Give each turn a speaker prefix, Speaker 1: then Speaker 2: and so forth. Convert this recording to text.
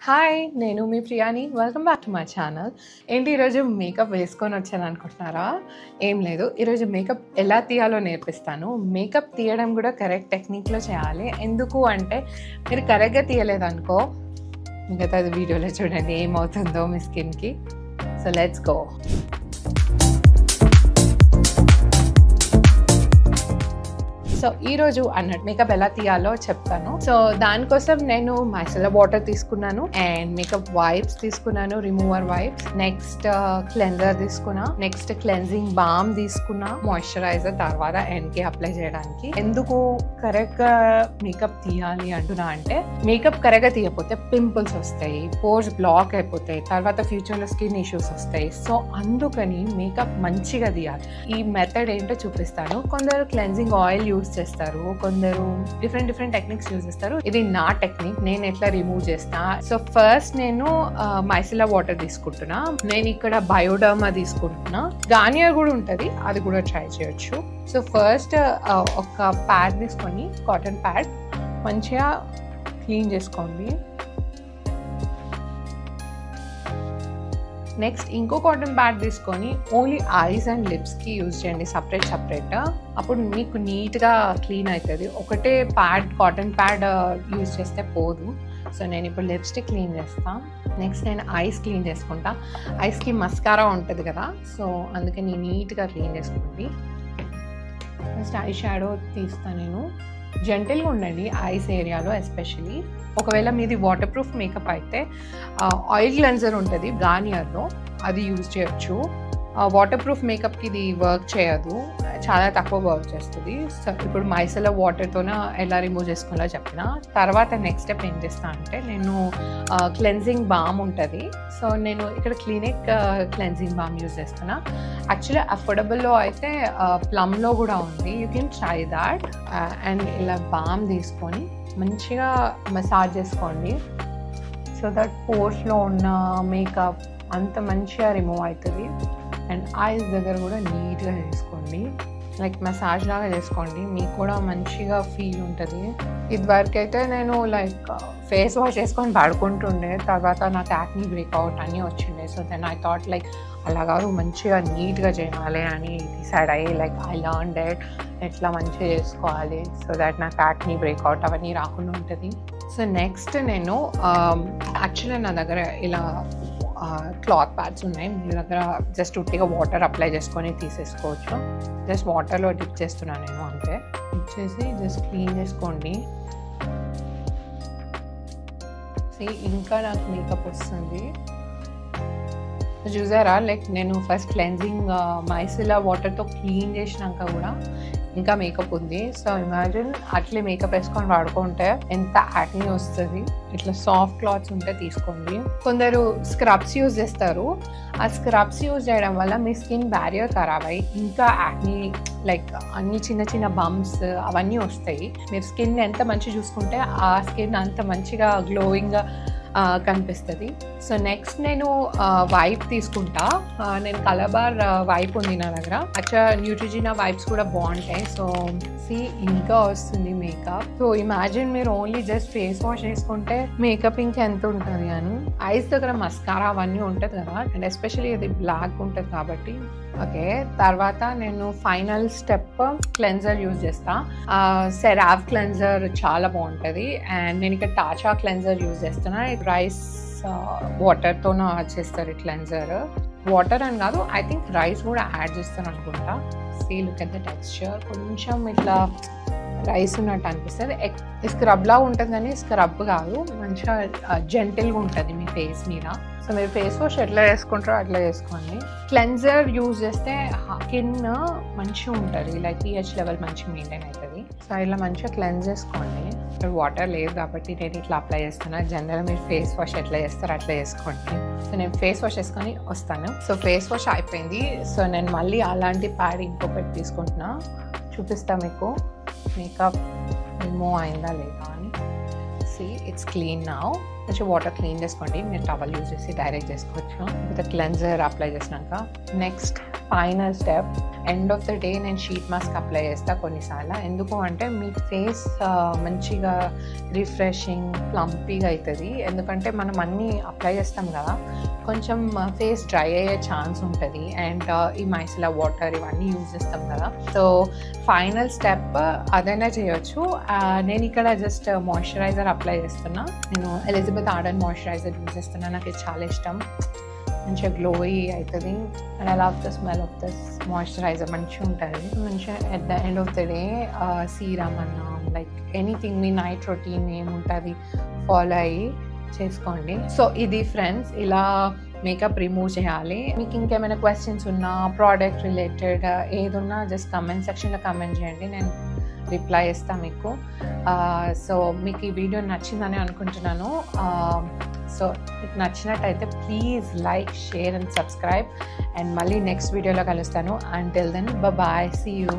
Speaker 1: Hi! నేను మీ ప్రియాని. Welcome back to my channel. ఏంటి ఈరోజు మేకప్ వేసుకొని వచ్చాననుకుంటున్నారా? ఏం లేదు. ఈరోజు మేకప్ ఎలా తీయాలో నేర్పిస్తాను. మేకప్ తీయడం కూడా కరెక్ట్ టెక్నిక్‌లో చేయాలి. ఎందుకు అంటే మీరు కరెక్ట్‌గా తీయలేదనుకో మిగతాది వీడియోలో చూడండి ఏమవుతుందో మీ స్కిన్‌కి. So let's go. సో ఈరోజు అన్నట్టు మేకప్ ఎలా తీయాలో చెప్తాను. సో దానికోసం నేను మైసెలర్ వాటర్ తీసుకున్నాను అండ్ మేకప్ వైప్స్ తీసుకున్నాను, రిమూవర్ వైప్స్. నెక్స్ట్ క్లెన్జర్ తీసుకున్నా, నెక్స్ట్ క్లెన్జింగ్ బామ్ తీసుకున్నా, మాయిశ్చరైజర్ తర్వాత ఎండ్కి అప్లై చేయడానికి. ఎందుకు కరెక్ట్ గా మేకప్ తీయాలి అంటున్నా అంటే మేకప్ కరెక్ట్ గా తీయకపోతే పింపుల్స్ వస్తాయి, పోర్స్ బ్లాక్ అయిపోతాయి, తర్వాత ఫ్యూచర్ లో స్కిన్ ఇష్యూస్ వస్తాయి. సో అందుకని మేకప్ మంచిగా తీయాలి. ఈ మెథడ్ ఏంటో చూపిస్తాను. కొందరు క్లెన్జింగ్ ఆయిల్ యూస్ చేస్తారు, కొందరు డిఫరెంట్ టెక్నిక్స్ యూజ్ చేస్తారు. ఇది నా టెక్నిక్, నేను ఎట్లా రిమూవ్ చేస్తా. సో ఫస్ట్ నేను మైసెలర్ వాటర్ తీసుకుంటున్నా. నేను ఇక్కడ బయోడర్మా తీసుకుంటున్నా. గార్నియర్ కూడా ఉంటుంది, అది కూడా ట్రై చేయొచ్చు. సో ఫస్ట్ ఒక ప్యాడ్ తీసుకొని, కాటన్ ప్యాడ్ మంచిగా క్లీన్ చేసుకోండి. నెక్స్ట్ ఇంకో కాటన్ ప్యాడ్ తీసుకొని ఓన్లీ ఐస్ అండ్ లిప్స్కి యూజ్ చేయండి సపరేట్. అప్పుడు మీకు నీట్గా క్లీన్ అవుతుంది. ఒకటే ప్యాడ్, కాటన్ ప్యాడ్ యూజ్ చేస్తే పోదు. సో నేను ఇప్పుడు లిప్స్టిక్ క్లీన్ చేస్తాను. నెక్స్ట్ నేను ఐస్ క్లీన్ చేసుకుంటా. ఐస్కి మస్కారా ఉంటుంది కదా, సో అందుకని నీట్గా క్లీన్ చేసుకోండి. నెక్స్ట్ ఐ షాడో తీస్తాను నేను. జెంటిల్గా ఉండండి ఐస్ ఏరియాలో ఎస్పెషలీ. ఒకవేళ మీది వాటర్ ప్రూఫ్ మేకప్ అయితే ఆయిల్ క్లెన్జర్ ఉంటుంది గార్నియర్లో, అది యూజ్ చేయొచ్చు. వాటర్ ప్రూఫ్ మేకప్కి ఇది వర్క్ చేయదు, చాలా తక్కువ వర్క్ చేస్తుంది. సో ఇప్పుడు మైసెలర్ వాటర్తోనే ఎలా రిమూవ్ చేసుకోవాలో చెప్పిన తర్వాత నెక్స్ట్ స్టెప్ ఏం చేస్తా అంటే నేను క్లెన్జింగ్ బామ్ ఉంటుంది. సో నేను ఇక్కడ క్లినిక్ క్లెన్జింగ్ బామ్ యూజ్ చేస్తున్నా. యాక్చువల్లీ అఫోర్డబుల్లో అయితే ప్లమ్లో కూడా ఉంది, you can try that. And ఇలా బామ్ తీసుకొని మంచిగా మసాజ్ చేసుకోండి. సో దట్ పోర్స్లో ఉన్న మేకప్ అంత మంచిగా రిమూవ్ అవుతుంది. అండ్ ఐస్ దగ్గర కూడా నీట్గా చేసుకోండి, లైక్ మసాజ్ లాగా చేసుకోండి, మీకు కూడా మంచిగా ఫీల్ ఉంటుంది. ఇదివరకు అయితే నేను లైక్ ఫేస్ వాష్ చేసుకొని పడుకుంటుండే, తర్వాత నాకు యాక్నీ బ్రేక్అవుట్ అన్నీ వచ్చిండే. So then I thought like అలాగా మంచిగా నీట్గా చేయాలి అని డిసైడ్ అయ్యి లైక్ ఐ లర్న్ డెట్ ఎట్లా మంచిగా చేసుకోవాలి సో దట్ నాకు యాక్నీ బ్రేక్అవుట్ అవన్నీ రాకుండా ఉంటుంది. సో నెక్స్ట్ నేను యాక్చువల్లీ నా దగ్గర ఇలా క్లాత్ ప్యాడ్స్ ఉన్నాయి. మీ దగ్గర జస్ట్ ఉట్టిగా వాటర్ అప్లై చేసుకొని తీసేసుకోవచ్చు. జస్ట్ వాటర్లో డిప్ చేస్తున్నాను నేను, అంతే. డిప్ చేసి జస్ట్ క్లీన్ చేసుకోండి. ఇంకా నాకు మేకప్ వస్తుంది చూసారా. లైక్ నేను ఫస్ట్ క్లెన్జింగ్ మైసెలర్ వాటర్తో క్లీన్ చేసినాక కూడా ఇంకా మేకప్ ఉంది. సో ఇమాజిన్ అట్లే మేకప్ వేసుకొని వాడుకుంటే ఎంత యాక్నీ వస్తుంది. ఇట్లా సాఫ్ట్ క్లాత్స్ ఉంటే తీసుకోండి. కొందరు స్క్రబ్స్ యూజ్ చేస్తారు. ఆ స్క్రబ్స్ యూజ్ చేయడం వల్ల మీ స్కిన్ బ్యారియర్ ఖరాబ్ అయ్యి ఇంకా యాక్నీ లైక్ అన్ని చిన్న బంప్స్ అవన్నీ వస్తాయి. మీరు స్కిన్ ఎంత మంచిగా చూసుకుంటే ఆ స్కిన్ అంత మంచిగా గ్లోయింగ్గా కనిపిస్తుంది. సో నెక్స్ట్ నేను వైప్ తీసుకుంటా. నేను కలబార్ వైప్ ఉంది నా దగ్గర. అచ్చా న్యూట్రిజినా వైప్స్ కూడా బాగుంటాయి. సో ఇంకా వస్తుంది మేకప్. సో ఇమాజిన్ మీరు ఓన్లీ జస్ట్ ఫేస్ వాష్ చేసుకుంటే మేకప్ ఇంకెంత ఉంటుంది అని. ఐస్ దగ్గర మస్కారా అవన్నీ ఉంటుంది కదా, అండ్ ఎస్పెషల్లీ ఇది బ్లాక్ ఉంటుంది కాబట్టి. ఓకే, తర్వాత నేను ఫైనల్ స్టెప్ క్లెన్జర్ యూజ్ చేస్తా. సెరావ్ క్లెన్జర్ చాలా బాగుంటుంది. అండ్ నేను ఇక్కడ టాచా క్లెన్జర్ యూజ్ చేస్తున్నా. రైస్ వాటర్తోనూ చేస్తారు ఈ క్లెన్జర్. వాటర్ అని కాదు, ఐ థింక్ రైస్ కూడా యాడ్ చేస్తాను అనుకుంటా. లుక్ ఎట్ ద టెక్స్చర్, కొంచెం ఇట్లా రైస్ ఉన్నట్టు అనిపిస్తుంది. స్క్రబ్లా ఉంటుంది కానీ స్క్రబ్ కాదు, మంచిగా జెంటిల్గా ఉంటుంది మీ ఫేస్ మీద. సో మీరు ఫేస్ వాష్ ఎట్లా చేసుకుంటారో అట్లా చేసుకోండి. క్లెన్జర్ యూజ్ చేస్తే స్కిన్ మంచిగా ఉంటుంది, లైక్ pH లెవెల్ మంచిగా మెయింటైన్ అవుతుంది. సో ఇలా మంచిగా క్లెన్స్ చేసుకోండి. ఇక్కడ వాటర్ లేదు కాబట్టి నేను ఇట్లా అప్లై చేస్తున్నా. జనరల్గా మీరు ఫేస్ వాష్ ఎట్లా చేస్తారో అట్లా చేసుకోండి. సో నేను ఫేస్ వాష్ చేసుకొని వస్తాను. సో ఫేస్ వాష్ అయిపోయింది. సో నేను మళ్ళీ అలాంటి ప్యాడ్ ఇంకొకటి తీసుకుంటున్నా, చూపిస్తా మీకు మేకప్ రిమూవ్ అయిందా లేదా అని. See, it's clean now. కొంచెం వాటర్ క్లీన్ చేసుకోండి. మీరు టవల్ యూజ్ చేసి డైరెక్ట్ చేసుకోవచ్చు. విత్ క్లెన్జర్ అప్లై చేసినాక next final step, end of the day నేను షీట్ మాస్క్ అప్లై చేస్తాను కొన్నిసార్లు. ఎందుకు అంటే మీ ఫేస్ మంచిగా రిఫ్రెషింగ్ ప్లంపీగా అవుతుంది. ఎందుకంటే మనం అన్నీ అప్లై చేస్తాం కదా, కొంచెం ఫేస్ డ్రై అయ్యే ఛాన్స్ ఉంటుంది. అండ్ ఈ మైసిలా వాటర్ ఇవన్నీ యూజ్ చేస్తాం కదా. సో ఫైనల్ స్టెప్ అదైనా చేయొచ్చు. నేను ఇక్కడ జస్ట్ మాయిశ్చరైజర్ అప్లై చేస్తున్నా. నేను ఎలిజబెత్ ఆర్డన్ మాయిశ్చరైజర్ యూజ్ చేస్తున్నా. నాకు ఇది చాలా ఇష్టం, మంచిగా గ్లోయి అవుతుంది. And I love the smell of this moisturiser. మంచిగా ఉంటుంది. మంచిగా at the end of the day serum అన్నా లైక్ ఎనీథింగ్ మీ నైట్ రొటీన్ ఏముంటుంది ఫాలో అయ్యి చేసుకోండి. సో ఇది ఫ్రెండ్స్, ఇలా మేకప్ రిమూవ్ చేయాలి. మీకు ఇంకేమైనా క్వశ్చన్స్ ఉన్నా ప్రోడక్ట్ రిలేటెడ్ ఏదున్నా జస్ట్ కమెంట్ సెక్షన్లో కమెంట్ చేయండి, నేను రిప్లై ఇస్తాను మీకు. సో మీకు ఈ వీడియో నచ్చిందని అనుకుంటున్నాను. సో మీకు నచ్చినట్టయితే please like, share and subscribe. And మళ్ళీ నెక్స్ట్ వీడియోలో కలుస్తాను. Until then bye, see you.